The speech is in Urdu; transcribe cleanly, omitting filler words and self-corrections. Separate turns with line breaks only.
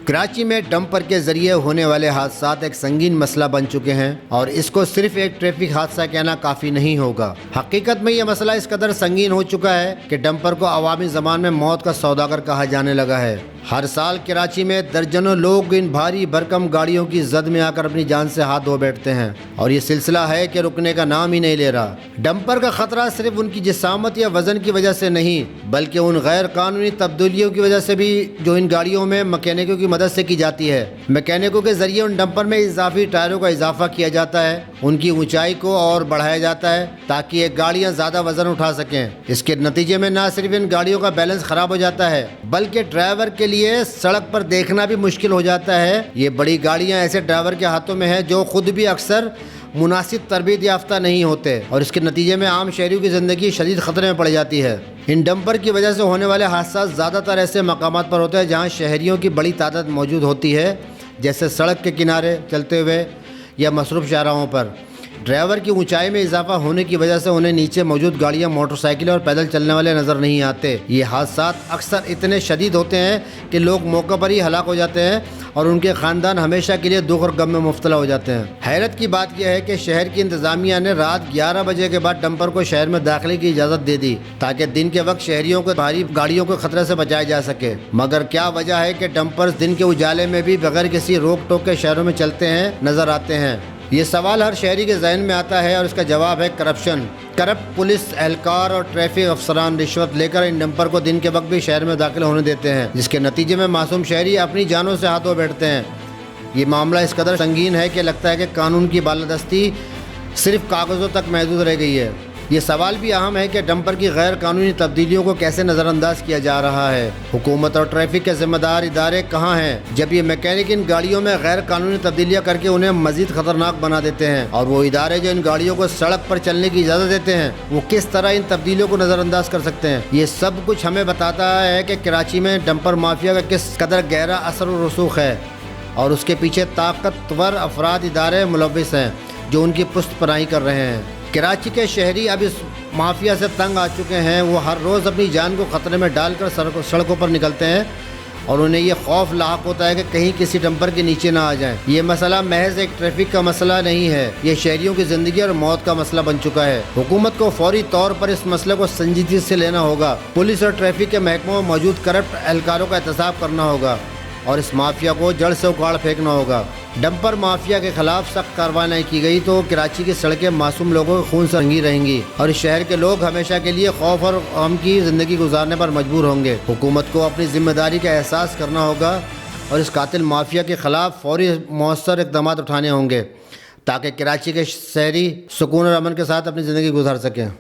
کراچی میں ڈمپر کے ذریعے ہونے والے حادثات ایک سنگین مسئلہ بن چکے ہیں اور اس کو صرف ایک ٹریفک حادثہ کہنا کافی نہیں ہوگا۔ حقیقت میں یہ مسئلہ اس قدر سنگین ہو چکا ہے کہ ڈمپر کو عوامی زبان میں موت کا سوداگر کہا جانے لگا ہے۔ ہر سال کراچی میں درجنوں لوگ ان بھاری بھرکم گاڑیوں کی زد میں آ کر اپنی جان سے ہاتھ دھو بیٹھتے ہیں اور یہ سلسلہ ہے کہ رکنے کا نام ہی نہیں لے رہا۔ ڈمپر کا خطرہ صرف ان کی جسامت یا وزن کی وجہ سے نہیں بلکہ ان غیر قانونی تبدیلیوں کی وجہ سے بھی جو ان گاڑیوں میں مکینکوں کی مدد سے کی جاتی ہے۔ مکینکوں کے ذریعے ان ڈمپر میں اضافی ٹائروں کا اضافہ کیا جاتا ہے، ان کی اونچائی کو اور بڑھایا جاتا ہے تاکہ یہ گاڑیاں زیادہ وزن اٹھا سکیں۔ اس کے نتیجے میں نہ صرف ان گاڑیوں کا بیلنس خراب ہو جاتا ہے بلکہ ڈرائیور کے لیے سڑک پر دیکھنا بھی مشکل ہو جاتا ہے۔ یہ بڑی گاڑیاں ایسے ڈرائیور کے ہاتھوں میں ہیں جو خود بھی اکثر مناسب تربیت یافتہ نہیں ہوتے اور اس کے نتیجے میں عام شہریوں کی زندگی شدید خطرے میں پڑ جاتی ہے۔ ان ڈمپر کی وجہ سے ہونے والے حادثات زیادہ تر ایسے مقامات پر ہوتے ہیں جہاں شہریوں کی بڑی تعداد موجود ہوتی ہے، جیسے سڑک کے کنارے چلتے ہوئے یا مصروف شاہراہوں پر۔ ڈرائیور کی اونچائی میں اضافہ ہونے کی وجہ سے انہیں نیچے موجود گاڑیاں، موٹر سائیکلیں اور پیدل چلنے والے نظر نہیں آتے۔ یہ حادثات اکثر اتنے شدید ہوتے ہیں کہ لوگ موقع پر ہی ہلاک ہو جاتے ہیں اور ان کے خاندان ہمیشہ کے لیے دکھ اور غم میں مبتلا ہو جاتے ہیں۔ حیرت کی بات یہ ہے کہ شہر کی انتظامیہ نے رات 11 بجے کے بعد ڈمپر کو شہر میں داخلے کی اجازت دے دی تاکہ دن کے وقت شہریوں کو بھاری گاڑیوں کے خطرے سے بچایا جا سکے، مگر کیا وجہ ہے کہ ڈمپرز دن کے اجالے میں بھی بغیر کسی روک ٹوک کے شہروں میں چلتے ہیں نظر آتے ہیں؟ یہ سوال ہر شہری کے ذہن میں آتا ہے اور اس کا جواب ہے کرپشن۔ کرپٹ پولیس اہلکار اور ٹریفک افسران رشوت لے کر ان ڈمپر کو دن کے وقت بھی شہر میں داخل ہونے دیتے ہیں، جس کے نتیجے میں معصوم شہری اپنی جانوں سے ہاتھ دھو بیٹھتے ہیں۔ یہ معاملہ اس قدر سنگین ہے کہ لگتا ہے کہ قانون کی بالادستی صرف کاغذوں تک محدود رہ گئی ہے۔ یہ سوال بھی اہم ہے کہ ڈمپر کی غیر قانونی تبدیلیوں کو کیسے نظر انداز کیا جا رہا ہے۔ حکومت اور ٹریفک کے ذمہ دار ادارے کہاں ہیں جب یہ میکینک ان گاڑیوں میں غیر قانونی تبدیلیاں کر کے انہیں مزید خطرناک بنا دیتے ہیں؟ اور وہ ادارے جو ان گاڑیوں کو سڑک پر چلنے کی اجازت دیتے ہیں وہ کس طرح ان تبدیلیوں کو نظر انداز کر سکتے ہیں؟ یہ سب کچھ ہمیں بتاتا ہے کہ کراچی میں ڈمپر مافیا کا کس قدر گہرا اثر و رسوخ ہے اور اس کے پیچھے طاقتور افراد ادارے ملوث ہیں جو ان کی پشت پناہی کر رہے ہیں۔ کراچی کے شہری اب اس مافیا سے تنگ آ چکے ہیں۔ وہ ہر روز اپنی جان کو خطرے میں ڈال کر سڑکوں پر نکلتے ہیں اور انہیں یہ خوف لاحق ہوتا ہے کہ کہیں کسی ڈمپر کے نیچے نہ آ جائیں۔ یہ مسئلہ محض ایک ٹریفک کا مسئلہ نہیں ہے، یہ شہریوں کی زندگی اور موت کا مسئلہ بن چکا ہے۔ حکومت کو فوری طور پر اس مسئلے کو سنجیدگی سے لینا ہوگا۔ پولیس اور ٹریفک کے محکموں میں موجود کرپٹ اہلکاروں کا احتساب کرنا ہوگا اور اس مافیا کو جڑ سے اکھاڑ پھینکنا ہوگا۔ ڈمپر مافیا کے خلاف سخت کارروائی نہیں کی گئی تو کراچی کی سڑکیں معصوم لوگوں کے خون سے رنگی رہیں گی اور اس شہر کے لوگ ہمیشہ کے لیے خوف اور غم کی زندگی گزارنے پر مجبور ہوں گے۔ حکومت کو اپنی ذمہ داری کا احساس کرنا ہوگا اور اس قاتل مافیا کے خلاف فوری مؤثر اقدامات اٹھانے ہوں گے تاکہ کراچی کے شہری سکون اور امن کے ساتھ اپنی زندگی گزار سکیں۔